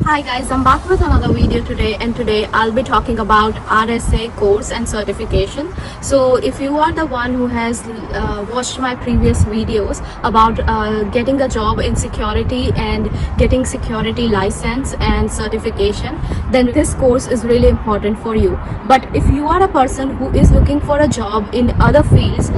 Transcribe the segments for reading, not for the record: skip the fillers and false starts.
Hi guys, I'm back with another video today, and today I'll be talking about RSA course and certification. So if you are the one who has watched my previous videos about getting a job in security and getting security license and certification, then this course is really important for you. But if you are a person who is looking for a job in other fields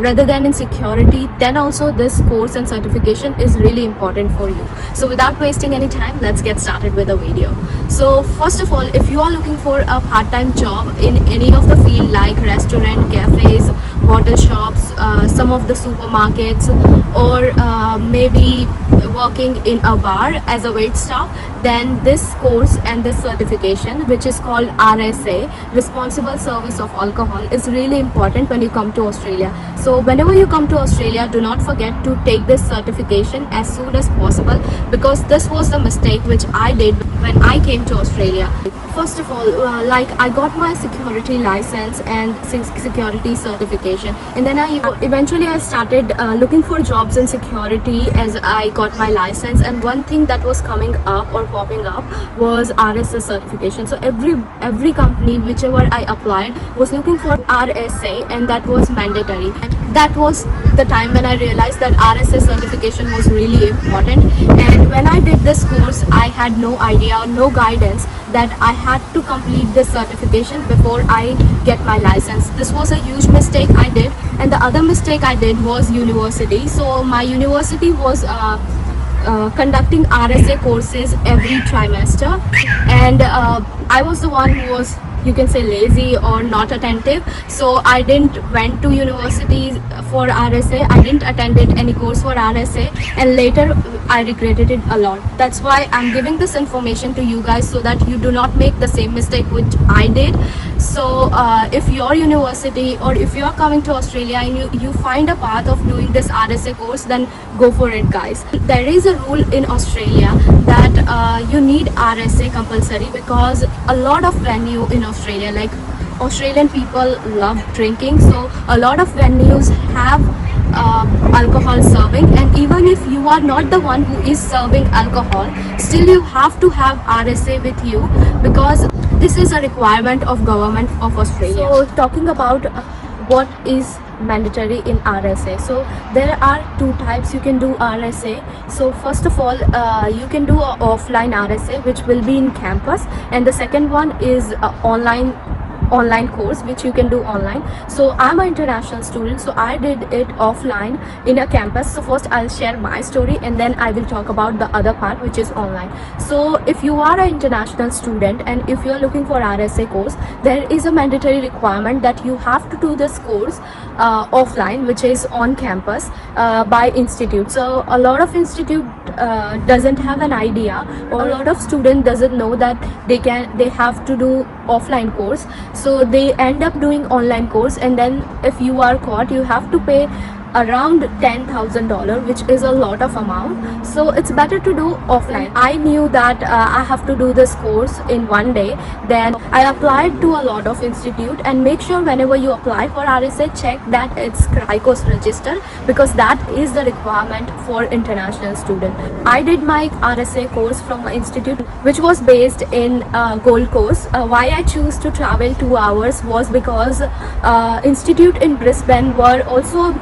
rather than in security, then also this course and certification is really important for you. So without wasting any time, let's get started with the video. So first of all, if you are looking for a part-time job in any of the field like restaurant, cafes, bottle shops, some of the supermarkets, or maybe working in a bar as a wait staff, then this course and this certification, which is called RSA, Responsible Service of Alcohol, is really important when you come to Australia. So whenever you come to Australia, do not forget to take this certification as soon as possible, because this was the mistake which I did when I came to Australia. First of all, I got my security license and security certification, and then I started looking for jobs in security as I got my license. And one thing that was coming up or popping up was RSA certification. So every company whichever I applied was looking for RSA, and that was mandatory. And that was the time when I realized that RSA certification was really important. And when I did this course, I had no idea or no guidance that I had to complete this certification before I get my license. This was a huge mistake I did. And the other mistake I did was university. So my university was conducting RSA courses every trimester, and I was the one who was, you can say, lazy or not attentive. So I didn't went to university for RSA. I didn't attended any course for RSA, and later I regretted it a lot. That's why I'm giving this information to you guys, so that you do not make the same mistake which I did. So if your university or if you are coming to Australia and you find a path of doing this RSA course, then go for it, guys. There is a rule in Australia that you need RSA compulsory, because a lot of venue in Australia, like Australian people love drinking, so a lot of venues have alcohol serving. And even if you are not the one who is serving alcohol, still you have to have RSA with you, because this is a requirement of government of Australia. So talking about what is mandatory in RSA, so there are two types you can do RSA. So first of all, you can do an offline RSA, which will be in campus, and the second one is online course, which you can do online. So I'm an international student, so I did it offline in a campus. So first I'll share my story, and then I will talk about the other part, which is online. So if you are an international student and if you're looking for RSA course, there is a mandatory requirement that you have to do this course offline, which is on campus by institute. So a lot of institute doesn't have an idea, or a lot of student doesn't know that they have to do offline course, so they end up doing online course. And then if you are caught, you have to pay around $10,000, which is a lot of amount. So it's better to do offline. I knew that I have to do this course in one day. Then I applied to a lot of institute, and make sure whenever you apply for RSA, check that it's Cricos Registered, because that is the requirement for international student. I did my RSA course from an institute which was based in Gold Coast. Why I choose to travel 2 hours was because institute in Brisbane were also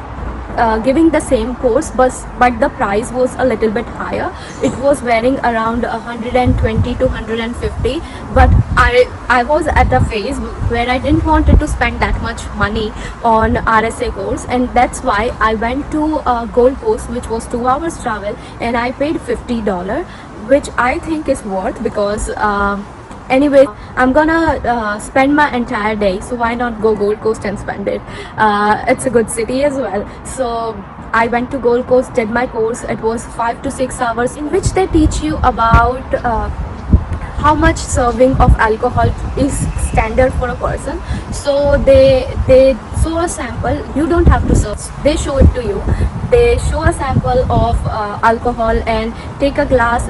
giving the same course, but the price was a little bit higher. It was varying around 120 to 150, but I was at a phase where I didn't wanted to spend that much money on RSA course, and that's why I went to Gold Coast, which was 2 hours travel, and I paid $50, which I think is worth, because anyway, I'm gonna spend my entire day, so why not go Gold Coast and spend it. It's a good city as well. So I went to Gold Coast, did my course. It was 5 to 6 hours, in which they teach you about how much serving of alcohol is standard for a person. So they show a sample. You don't have to serve, they show it to you. They show a sample of alcohol and take a glass,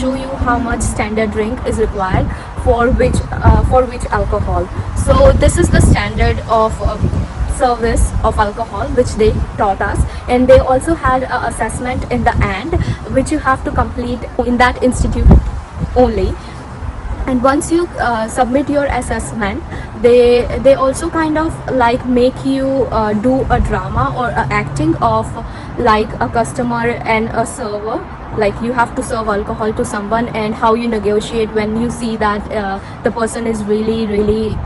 show you how much standard drink is required for which alcohol. So this is the standard of service of alcohol which they taught us. And they also had an assessment in the end which you have to complete in that institute. only. And once you submit your assessment, they also kind of like make you do a drama or a acting of like a customer and a server. Like you have to serve alcohol to someone, and how you negotiate when you see that the person is really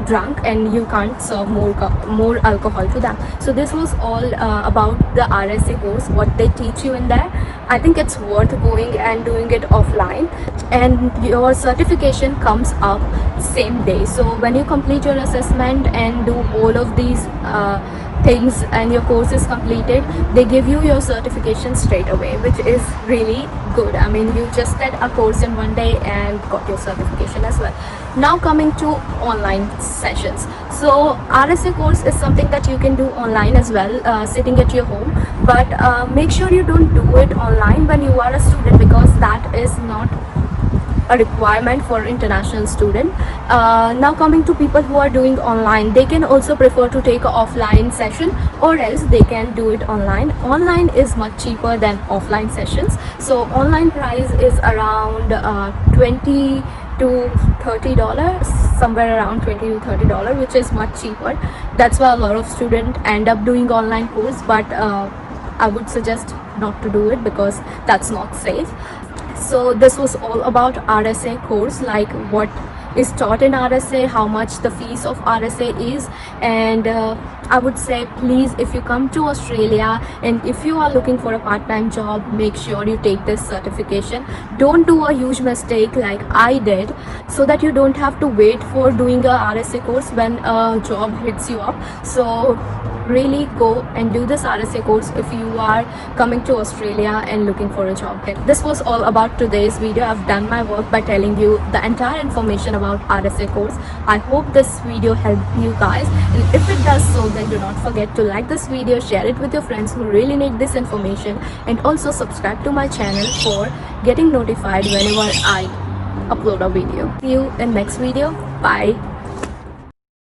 drunk and you can't serve more alcohol to them. So this was all about the RSA course, what they teach you in there. I think it's worth going and doing it offline, and your certification comes up same day. So when you complete your assessment and do all of these things and your course is completed, they give you your certification straight away, which is really good. I mean, you just did a course in one day and got your certification as well. Now coming to online sessions. So RSA course is something that you can do online as well, sitting at your home, but make sure you don't do it online when you are a student, because that is not a requirement for international student. Now coming to people who are doing online, they can also prefer to take an offline session, or else they can do it online. Online is much cheaper than offline sessions. So online price is around $20 to $30, somewhere around $20 to $30, which is much cheaper. That's why a lot of students end up doing online course, but I would suggest not to do it because that's not safe. So this was all about RSA course, like what is taught in RSA, how much the fees of RSA is, and I would say please, if you come to Australia and if you are looking for a part-time job, make sure you take this certification. Don't do a huge mistake like I did, so that you don't have to wait for doing a RSA course when a job hits you up. So really go and do this RSA course if you are coming to Australia and looking for a job. This was all about today's video. I've done my work by telling you the entire information about RSA course. I hope this video helped you guys, and if it does so, then do not forget to like this video, share it with your friends who really need this information, and also subscribe to my channel for getting notified whenever I upload a video. See you in next video. Bye.